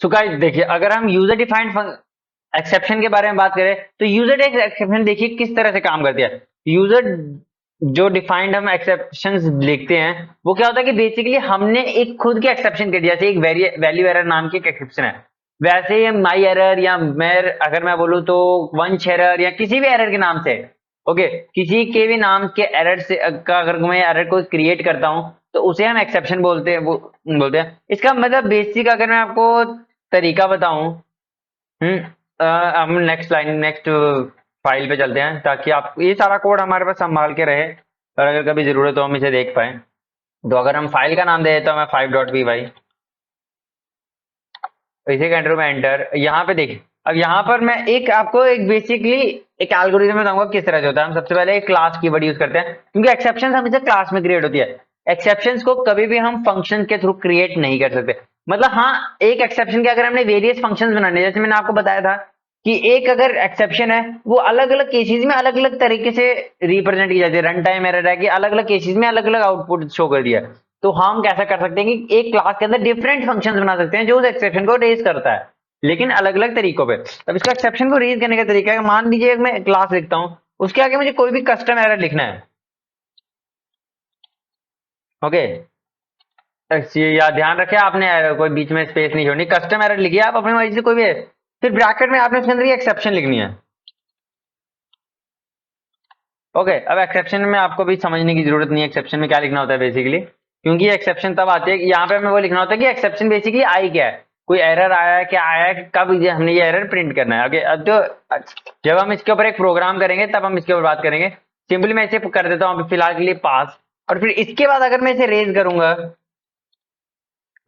So guys देखिए, अगर हम यूजर डिफाइंड एक्सेप्शन के बारे में बात करें तो यूजर एक्सेप्शन देखिए किस तरह से काम करती है। यूजर जो डिफाइंड हम एक्सेप्शंस लिखते हैं वो क्या होता है कि बेसिकली हमने एक खुद के एक्सेप्शन के दिया, जैसे एक वैल्यू एरर नाम की एक एक्सेप्शन है, वैसे ही माई एरर या मेर अगर मैं बोलूं तो वंश एरर या किसी भी एरर के नाम से, ओके, किसी के भी नाम के एरर से का अगर मैं एरर को क्रिएट करता हूं तो उसे हम एक्सेप्शन बोलते हैं, वो बोलते हैं। इसका मतलब बेसिक अगर मैं आपको तरीका बताऊं, हम नेक्स्ट फाइल पे चलते हैं ताकि आप ये सारा कोड हमारे पास संभाल के रहे और अगर कभी जरूरत हो हम इसे देख पाए। तो अगर हम फाइल का नाम दे देता हूं मैं 5.py, इसे कंट्रोल में एंटर, यहाँ पे देखिए अब यहाँ पर मैं एक आपको एक बेसिकली एक एल्गोरिथम बताऊंगा किस तरह से होता है। हम सबसे पहले एक क्लास कीवर्ड यूज करते हैं क्योंकि एक्सेप्शन हमेशा क्लास में क्रिएट होती है। एक्सेप्शंस को कभी भी हम फंक्शन के थ्रू क्रिएट नहीं कर सकते। मतलब हाँ, एक एक्सेप्शन के अगर हमने वेरियस फंक्शंस बनाने, जैसे मैंने आपको बताया था कि एक अगर एक्सेप्शन है वो अलग अलग केसेस में अलग अलग तरीके से रिप्रेजेंट की जाती है। रन टाइम एरर है कि अलग अलग केसेस में अलग अलग आउटपुट शो कर दिया है। तो हम कैसा कर सकते हैं कि एक क्लास के अंदर डिफरेंट फंक्शंस बना सकते हैं जो उस एक्सेप्शन को रेज करता है, लेकिन अलग अलग तरीकों पे। अब इसका एक्सेप्शन को रेज करने का तरीका है, मान लीजिए मैं क्लास लिखता हूं, उसके आगे मुझे कोई भी कस्टम एरर लिखना है, ओके। या ध्यान रखें आपने कोई बीच में स्पेस नहीं छोड़नी, कस्टम एरर लिखिए आप अपनी मर्जी से कोई भी, फिर ब्रैकेट में आपने उसके अंदर ये एक्सेप्शन लिखनी है, ओके। अब एक्सेप्शन में आपको भी समझने की जरूरत नहीं है एक्सेप्शन में क्या लिखना होता है बेसिकली, क्योंकि एक्सेप्शन तब आती है कि यहाँ पे हमें वो लिखना होता है कि एक्सेप्शन बेसिकली आई क्या है, कोई एरर आया है, क्या आया है, कब हमने ये एरर प्रिंट करना है, ओके। अब तो जब हम इसके ऊपर एक प्रोग्राम करेंगे तब हम इसके ऊपर बात करेंगे। सिंपली मैं इसे कर देता हूँ अभी फिलहाल के लिए पास, और फिर इसके बाद अगर मैं इसे रेज करूंगा,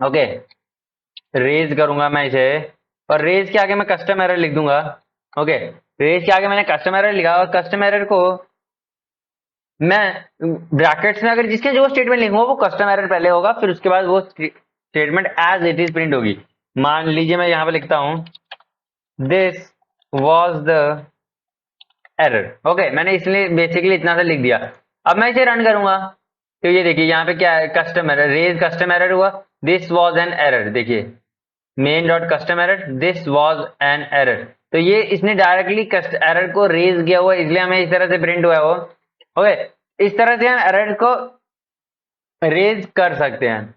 ओके, रेज करूंगा मैं इसे, और रेज के आगे मैं कस्टम एरर लिख दूंगा, ओके। रेज के आगे मैंने कस्टम एरर लिखा और कस्टम एरर को मैं ब्रैकेट्स में अगर जिसके जो स्टेटमेंट लिखूंगा वो कस्टम एरर पहले होगा, फिर उसके बाद वो statement as it is print होगी। मान लीजिए मैं यहां पे लिखता हूं this was the error, okay. मैंने इसलिए बेसिकली इतना सा लिख दिया। अब मैं इसे रन करूंगा तो ये देखिए यहाँ पे क्या है, custom error, raise custom error हुआ, दिस वॉज एन एरर, देखिए main dot custom error, this was an error. तो ये इसने डायरेक्टली एरर को रेज किया हुआ, इसलिए हमें इस तरह से प्रिंट हुआ है वो, ओके। इस तरह से हम एरर को रेज कर सकते हैं।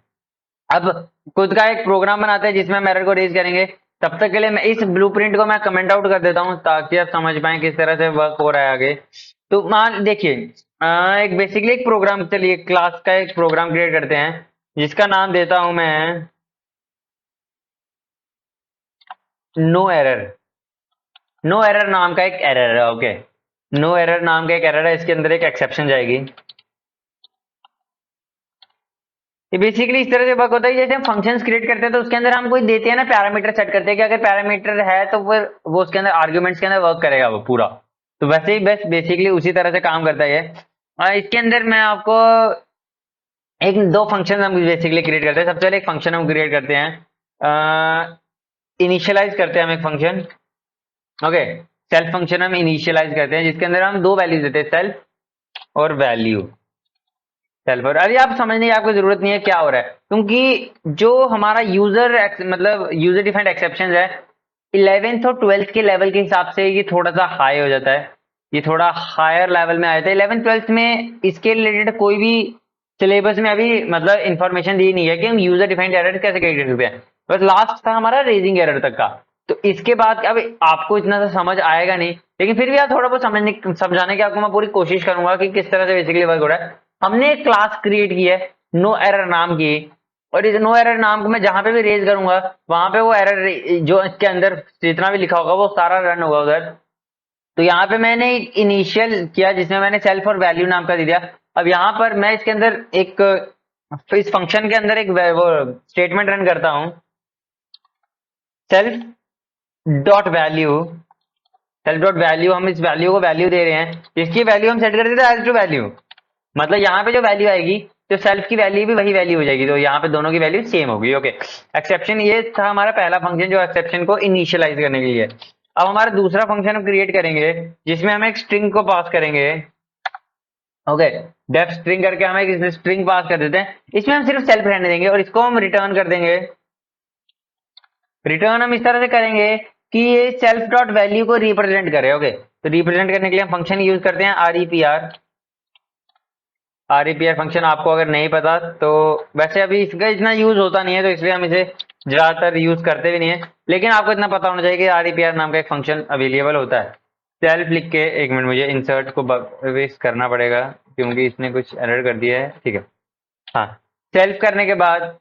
अब खुद का एक प्रोग्राम बनाते हैं जिसमें हम एरर को रेज करेंगे। तब तक के लिए मैं इस ब्लूप्रिंट को मैं कमेंट आउट कर देता हूं ताकि आप समझ पाए किस तरह से वर्क हो रहा है आगे। तो मान देखिए एक बेसिकली एक प्रोग्राम, चलिए क्लास का एक प्रोग्राम क्रिएट करते हैं जिसका नाम देता हूं मैं नो एरर। नो एरर नाम का एक एरर है, ओके। नो एरर नाम का एक एरर है, इसके अंदर एक एक्सेप्शन जाएगी। ये बेसिकली इस तरह से वर्क होता है जैसे हम फंक्शंस क्रिएट करते हैं तो उसके अंदर हम कोई देते हैं ना, पैरामीटर सेट करते हैं कि अगर पैरामीटर है तो फिर वो उसके अंदर आर्ग्यूमेंट्स के अंदर वर्क करेगा वो पूरा। तो वैसे ही बस बेसिकली उसी तरह से काम करता है ये। इसके अंदर मैं आपको एक दो फंक्शन हम बेसिकली क्रिएट करते हैं। सबसे पहले एक फंक्शन हम क्रिएट करते हैं, इनिशियलाइज करते हैं हम एक फंक्शन, ओके। सेल्फ फंक्शन हम इनिशियलाइज करते हैं जिसके अंदर हम दो वैल्यूज देते हैं, सेल्फ और वैल्यू। सेल्फ और अरे आप समझने की आपको जरूरत नहीं है क्या हो रहा है, क्योंकि जो हमारा यूजर मतलब यूजर डिफाइंड एक्सेप्शन है 11th और 12th के लेवल के हिसाब से ये थोड़ा सा हाई हो जाता है, ये थोड़ा हायर लेवल में आया था। 11th 12th में इसके रिलेटेड कोई भी सिलेबस में अभी मतलब इंफॉर्मेशन दी नहीं है कि हम यूजर डिफाइंड एरर कैसे क्रिएट कर सकते हैं। बस लास्ट था हमारा रेजिंग एरर तक का। तो इसके बाद अब आपको इतना सा समझ आएगा नहीं, लेकिन फिर भी आप थोड़ा बहुत समझाने की आपको मैं पूरी कोशिश करूंगा कि किस तरह से बेसिकली वर्क हो रहा है। हमने एक क्लास क्रिएट की है नो एरर नाम की, और इस नो एरर नाम को मैं जहां पे भी रेज करूंगा वहां पे वो एरर जो इसके अंदर जितना भी लिखा होगा वो सारा रन होगा उधर। तो यहाँ पे मैंने इनिशियल किया जिसमें मैंने सेल्फ और वैल्यू नाम का दे दिया। अब यहाँ पर मैं इसके अंदर एक इस फंक्शन के अंदर एक वो स्टेटमेंट रन करता हूं, self dot value. Self dot value, हम इस वैल्यू को वैल्यू दे रहे हैं, इसकी वैल्यू हम सेट कर देते हैं एज टू वैल्यू। मतलब यहाँ पे जो वैल्यू आएगी तो सेल्फ की वैल्यू भी वही वैल्यू हो जाएगी, तो यहाँ पे दोनों की वैल्यू सेम होगी, ओके। एक्सेप्शन ये था हमारा पहला फंक्शन जो एक्सेप्शन को इनिशियलाइज करने के लिए। अब हमारा दूसरा फंक्शन हम क्रिएट करेंगे जिसमें हम एक स्ट्रिंग को पास करेंगे, ओके। डेफ स्ट्रिंग करके हम एक स्ट्रिंग पास कर देते हैं, इसमें हम सिर्फ सेल्फ रहने देंगे और इसको हम रिटर्न कर देंगे रिटर्न हम इस तरह से करेंगे कि ये सेल्फ डॉट वैल्यू को रिप्रेजेंट करे। ओके, तो रिप्रेजेंट करने के लिए हम फंक्शन यूज करते हैं REPR फंक्शन। आपको अगर नहीं पता तो वैसे अभी इसका इतना यूज होता नहीं है, तो इसलिए हम इसे ज्यादातर यूज करते भी नहीं है, लेकिन आपको इतना पता होना चाहिए कि REPR नाम का एक फंक्शन अवेलेबल होता है। सेल्फ लिख के, एक मिनट मुझे इंसर्ट को वेस्ट करना पड़ेगा क्योंकि इसने कुछ एरर कर दिया है। ठीक है, हाँ, सेल्फ करने के बाद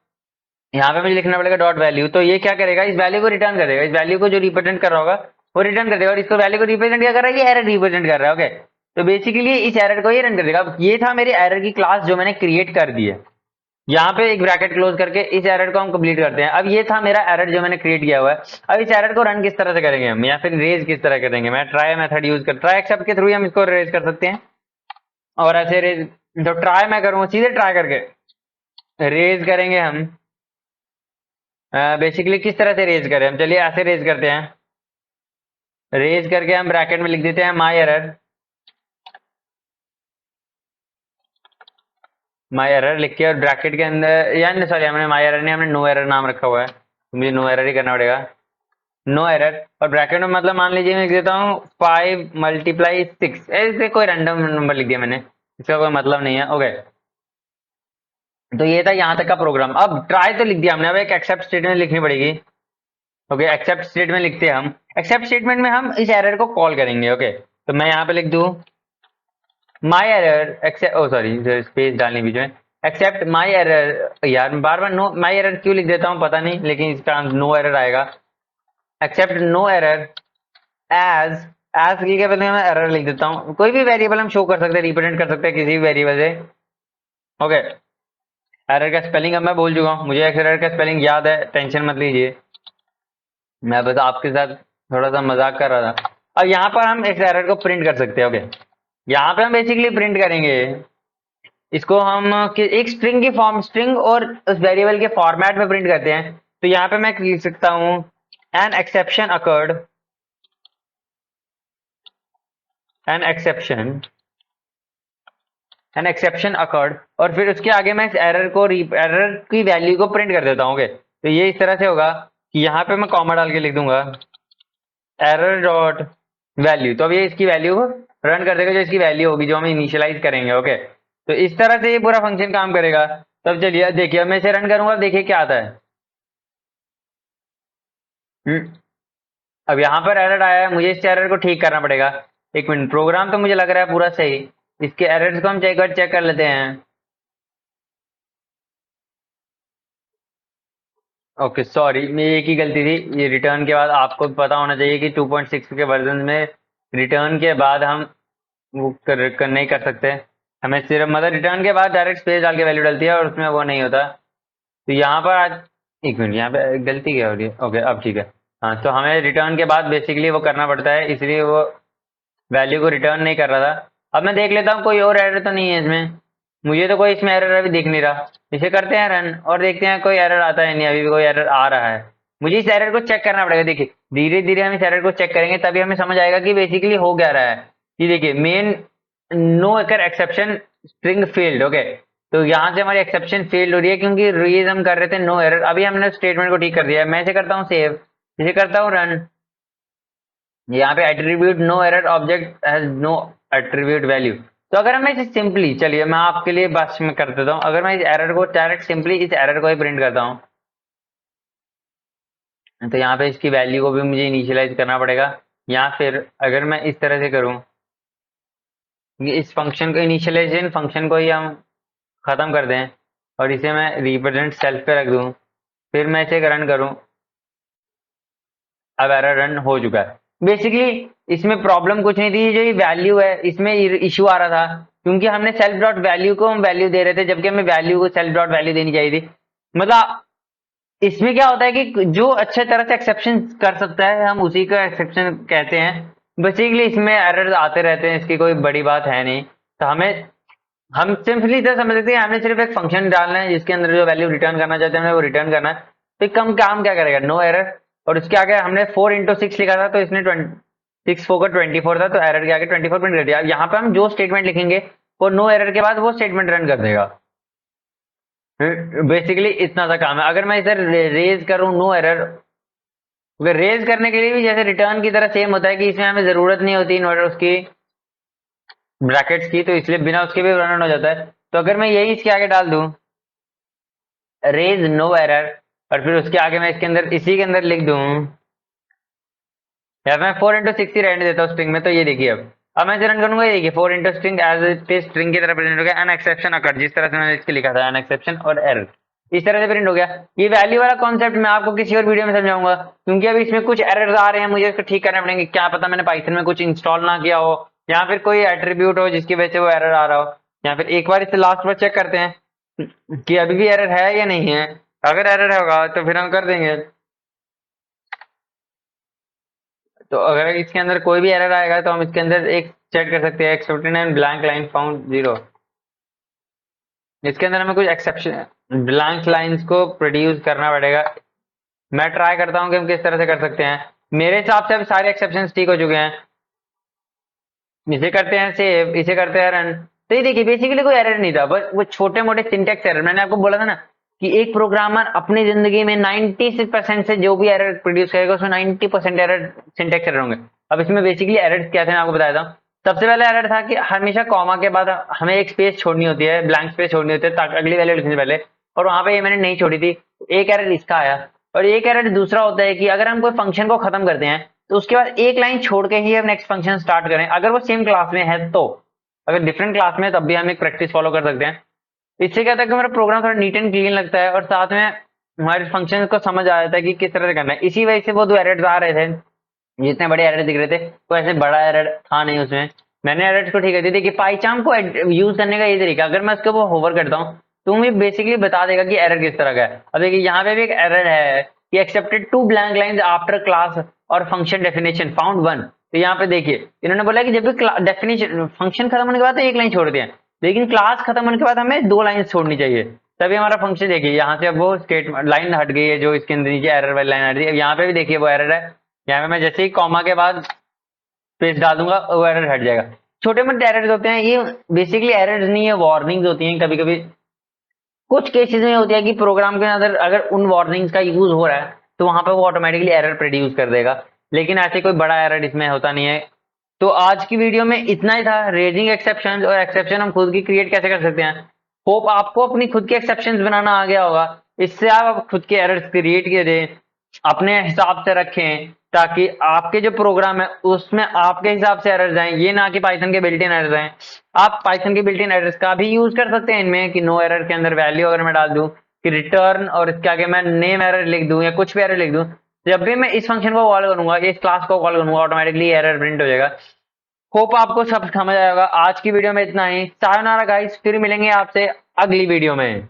यहाँ पे मुझे लिखना पड़ेगा डॉट वैल्यू। तो ये क्या करेगा, इस वैल्यू को रिटर्न करेगा, इस वैल्यू को जो रिप्रेजेंट कर रहा होगा वो रिटर्न कर देगा, और इसको वैल्यू को रिप्रेजेंट क्या कर रहा है, ये एरर रिप्रेजेंट कर रहा है। ओके, तो बेसिकली इस एरर को ये रन कर देगा। अब ये था मेरे एरर की क्लास जो मैंने क्रिएट कर दी है। यहाँ पे एक ब्रैकेट क्लोज करके इस एरर को हम कंप्लीट करते हैं। अब ये था मेरा एरर जो मैंने क्रिएट किया हुआ है। अब इस एरर को रन किस तरह से करेंगे हम, या फिर रेज किस तरह करेंगे, मैं ट्राई मेथड यूज कर, ट्राई एक्सेप्ट के थ्रू हम इसको रेज कर सकते हैं। और ऐसे रेज, तो ट्राई मैं करूंगा सीधे ट्राई करके रेज करेंगे हम। बेसिकली किस तरह से रेज करें हम, चलिए ऐसे रेज करते हैं। रेज करके हम ब्रैकेट में लिख देते हैं माई एरर लिख के, और ब्रैकेट के अंदर, या सॉरी, हमने माई एरर नहीं, हमने नो एरर नाम रखा हुआ है, तो मुझे नो एरर ही करना पड़ेगा, नो एरर। और ब्रैकेट में मतलब मान लीजिए मैं लिख देता हूँ 5 × 6, ऐसे कोई रैंडम नंबर लिख दिया मैंने, इसका कोई मतलब नहीं है। ओके, तो ये था यहाँ तक का प्रोग्राम। अब ट्राई तो लिख दिया हमने, अब एक एक्सेप्ट स्टेटमेंट लिखनी पड़ेगी। ओके, एक्सेप्ट स्टेटमेंट लिखते हैं हम। एक्सेप्ट स्टेटमेंट में हम इस एरर को कॉल करेंगे। ओके, तो मैं यहाँ पे लिख दूँ माई एरर एक्सेप्ट, ओ सॉरी स्पेस डालनी बीच में, एक्सेप्ट माई एरर। यार बार बार नो माई एरर क्यों लिख देता हूँ पता नहीं, लेकिन इसका नो एरर आएगा। Except no error as, as की क्या पहले मैं एरर लिख देता हूँ। कोई भी वेरिएबल हम शो कर सकते हैं, रिप्रेजेंट कर सकते हैं किसी भी वेरिएबल से। ओके, एरर का स्पेलिंग अब मैं बोल चुका हूँ, मुझे एरर का स्पेलिंग याद है, टेंशन मत लीजिए, मैं बस आपके साथ थोड़ा सा मजाक कर रहा था। अब यहाँ पर हम इस एरर को प्रिंट कर सकते हैं। ओके, यहाँ पे हम बेसिकली प्रिंट करेंगे इसको, हम एक स्ट्रिंग की फॉर्म, स्ट्रिंग और उस वेरिएबल के फॉर्मेट में प्रिंट करते हैं। तो यहाँ पे मैं लिख सकता हूँ an exception occurred, an exception, an exception occurred, और फिर उसके आगे मैं इस एरर को, एरर की वैल्यू को प्रिंट कर देता हूँ। ओके, तो ये इस तरह से होगा कि यहाँ पे मैं कॉमा डाल के लिख दूंगा एरर डॉट वैल्यू, तो अब ये इसकी वैल्यू को रन कर देगा, जो इसकी वैल्यू होगी जो हम इनिशियलाइज करेंगे। ओके, तो इस तरह से ये पूरा फंक्शन काम करेगा। तब चलिए देखिए, अब मैं इसे रन करूंगा, देखिए क्या आता है। अब यहाँ पर एरर आया है, मुझे इस एरर को ठीक करना पड़ेगा। एक मिनट, प्रोग्राम तो मुझे लग रहा है पूरा सही, इसके एरर्स को हम चेक कर लेते हैं। ओके सॉरी, मेरी एक ही गलती थी, ये रिटर्न के बाद आपको भी पता होना चाहिए कि 2.6 के वर्जन में रिटर्न के बाद हम वो नहीं कर सकते। हमें सिर्फ मतलब रिटर्न के बाद डायरेक्ट स्पेस डाल के वैल्यू डलती है, और उसमें वो नहीं होता। तो यहाँ पर आज, एक मिनट, यहाँ पे गलती क्या हो रही है। ओके, अब ठीक है। हाँ, तो हमें रिटर्न के बाद बेसिकली वो करना पड़ता है, इसलिए वो वैल्यू को रिटर्न नहीं कर रहा था। अब मैं देख लेता हूँ कोई और एरर तो नहीं है इसमें, मुझे तो कोई इसमें एरर अभी दिख नहीं रहा। इसे करते हैं रन और देखते हैं कोई एरर आता है नहीं, अभी भी कोई एरर आ रहा है। मुझे इस एरर को चेक करना पड़ेगा। देखिए धीरे धीरे हम इस एरर को चेक करेंगे, तभी हमें समझ आएगा कि बेसिकली हो क्या रहा है। ये देखिए मेन नो एकर एक्सेप्शन स्ट्रिंग फेल्ड। ओके, तो यहाँ से हमारी एक्सेप्शन फेल्ड हो रही है क्योंकि रीज हम कर रहे थे नो एरर। अभी हमने स्टेटमेंट को ठीक कर दिया है। मैं इसे करता हूँ सेव, इसे करता हूँ रन। यहाँ पे attribute no error object has no attribute value. तो अगर मैं इसे सिंपली, चलिए मैं आपके लिए बस में कर देता हूँ, अगर मैं इस एरर को डायरेक्ट सिंपली इस एरर को ही प्रिंट करता हूँ, तो यहाँ पे इसकी वैल्यू को भी मुझे इनिशियलाइज करना पड़ेगा। या फिर अगर मैं इस तरह से करूँ, इस फंक्शन को, इनिशियलाइजेशन फंक्शन को ही हम खत्म कर दें, और इसे मैं रिप्रेजेंट सेल्फ पे रख दूँ, फिर मैं इसे रन करूँ। अब एरर रन हो चुका है। बेसिकली इसमें प्रॉब्लम कुछ नहीं थी, जो ये वैल्यू है इसमें इशू आ रहा था, क्योंकि हमने सेल्फ डॉट वैल्यू को हम वैल्यू दे रहे थे, जबकि हमें वैल्यू को सेल्फ डॉट वैल्यू देनी चाहिए थी। मतलब इसमें क्या होता है कि जो अच्छे तरह से एक्सेप्शन कर सकता है हम उसी का एक्सेप्शन कहते हैं। बेसिकली इसमें एरर आते रहते हैं, इसकी कोई बड़ी बात है नहीं। तो हम सिंपली इतना समझ सकते हैं, हमने सिर्फ एक फंक्शन डालना है जिसके अंदर जो वैल्यू रिटर्न करना चाहते हैं हमें वो रिटर्न करना है। तो कम काम क्या करेगा, नो एरर। और उसके आगे हमने 4 × 6 लिखा था, तो इसने 6 4 का 24 था, तो एरर के आगे 24 प्रिंट कर दिया। यहाँ पे हम जो स्टेटमेंट लिखेंगे वो नो एरर के बाद वो स्टेटमेंट रन कर देगा। बेसिकली इतना सा काम है। अगर मैं इधर रेज करूं नो एरर, क्योंकि रेज करने के लिए भी जैसे रिटर्न की तरह सेम होता है कि इसमें हमें जरूरत नहीं होती इन्वर्टर उसकी ब्रैकेट्स की, तो इसलिए बिना उसके भी रन हो जाता है। तो अगर मैं यही इसके आगे डाल दूं रेज नो एरर, और फिर उसके आगे मैं इसके अंदर इसी के अंदर लिख दूं, या मैं 4x60 रहने देता हूँ स्ट्रिंग में, तो ये देखिए अब मैं रन करूंगा, ये देखिए 4 स्ट्रिंग एज इट स्ट्रिंग की तरह प्रिंट हो गया, एन एक्सेप्शन अकर, जिस तरह से मैंने इसके लिखा था एन एक्सेप्शन और एरर, इस तरह से प्रिंट हो गया। ये वैल्यू वाला कॉन्सेप्ट मैं आपको किसी और वीडियो में समझाऊंगा, क्योंकि अभी इसमें कुछ एरर्स आ रहे हैं, मुझे इसको ठीक करने पड़ेंगे। क्या पता मैंने पाइथन में कुछ इंस्टॉल ना किया हो, या फिर कोई एट्रीब्यूट हो जिसकी वजह से वो एरर आ रहा हो, या फिर एक बार इसे लास्ट बार चेक करते हैं कि अभी भी एरर है या नहीं है। अगर एरर होगा तो फिर हम कर देंगे। तो अगर इसके अंदर कोई भी एरर आएगा तो हम इसके अंदर एक चेक कर सकते हैं X59 ब्लैंक लाइन फाउंड 0। इसके अंदर हमें कुछ एक्सेप्शन ब्लैंक लाइंस को प्रोड्यूस करना पड़ेगा। मैं ट्राई करता हूँ कि हम किस तरह से कर सकते हैं। मेरे हिसाब से अब सारे एक्सेप्शन ठीक हो चुके हैं। इसे करते हैं सेव, इसे करते हैं रन। तो ये देखिए बेसिकली कोई एरर नहीं था, बस वो छोटे मोटे सिंटेक्स एरर। मैंने आपको बोला था ना कि एक प्रोग्रामर अपनी जिंदगी में 96% से जो भी एरर प्रोड्यूस करेगा उसमें 90% एरर सिंटेक्स एरर होंगे। अब इसमें बेसिकली एरर क्या थे मैं आपको बताया था। सबसे पहले एरर था कि हमेशा कॉमा के बाद हमें एक स्पेस छोड़नी होती है, ब्लैंक स्पेस छोड़नी होती है ताकि अगली वैल्यू लिखने से पहले, और वहां पे ये मैंने नहीं छोड़ी थी। एक एरर इसका आया। और एक एरर दूसरा होता है कि अगर हम कोई फंक्शन को खत्म करते हैं तो उसके बाद एक लाइन छोड़ के ही हम नेक्स्ट फंक्शन स्टार्ट करें, अगर वो सेम क्लास में है तो। अगर डिफरेंट क्लास में है तब भी हम एक प्रैक्टिस फॉलो कर सकते हैं। इससे क्या होता है कि हमारा प्रोग्राम थोड़ा नीट एंड क्लीन लगता है, और साथ में हमारे फंक्शन को समझ आ जाता है कि किस तरह से करना है। इसी वजह से वो दो एरर्स आ रहे थे, जितने बड़े एरर दिख रहे थे, कोई ऐसे बड़ा एरर था नहीं उसमें। मैंने एरर्स को ठीक कर दी थी कि पाइचाम को यूज करने का ये तरीका, अगर मैं उसके ऊपर होवर करता हूँ तो मुझे बेसिकली बता देगा कि एरर किस तरह का है। अब देखिए यहाँ पे भी एक एरर है कि accepted 2 blank lines after class और फंक्शन डेफिनेशन फाउंड 1। तो यहाँ पे देखिए इन्होंने बोला कि जब भी डेफिनेशन फंक्शन खत्म होने के बाद तो एक लाइन छोड़ दिया, लेकिन क्लास खत्म होने के बाद हमें 2 लाइन छोड़नी चाहिए, तभी हमारा फंक्शन। देखिए यहाँ से अब वो स्टेटमेंट लाइन हट गई है जो इसके अंदर नीचे एरर वाली लाइन हट रही है। यहाँ पे भी देखिए वो एरर है, यहाँ पे मैं जैसे ही कॉमा के बाद स्पेस डाल दूंगा वो एरर हट जाएगा। छोटे मोटे एरर्स होते हैं, ये बेसिकली एरर्स नहीं है, वार्निंग्स होती हैं। कभी कभी कुछ केसेस में होती है कि प्रोग्राम के अंदर अगर उन वार्निंग्स का यूज हो रहा है तो वहां पे वो ऑटोमेटिकली एरर प्रोड्यूस कर देगा, लेकिन ऐसे कोई बड़ा एरर इसमें होता नहीं है। तो आज की वीडियो में इतना ही था, रेजिंग एक्सेप्शन और एक्सेप्शन हम खुद की क्रिएट कैसे कर सकते हैं। होप आपको अपनी खुद के एक्सेप्शन बनाना आ गया होगा, इससे आप खुद के एरर्स क्रिएट किए दें, अपने हिसाब से रखें, ताकि आपके जो प्रोग्राम है उसमें आपके हिसाब से एरर्स आए, ये ना कि पाइथन के बिल्ट इन एरर्स आए। आप पाइथन के बिल्ट इन एरर्स का भी यूज कर सकते हैं इनमें, कि नो एरर के अंदर वैल्यू अगर मैं डाल दूं कि रिटर्न और इसके आगे मैं नेम एरर लिख दूं या कुछ भी एरर लिख दूं, जब भी मैं इस फंक्शन को कॉल करूंगा, इस क्लास को कॉल करूंगा, ऑटोमेटिकली एरर प्रिंट हो जाएगा। होप आपको सब समझ आएगा। आज की वीडियो में इतना ही। सायोनारा गाइस, फिर मिलेंगे आपसे अगली वीडियो में।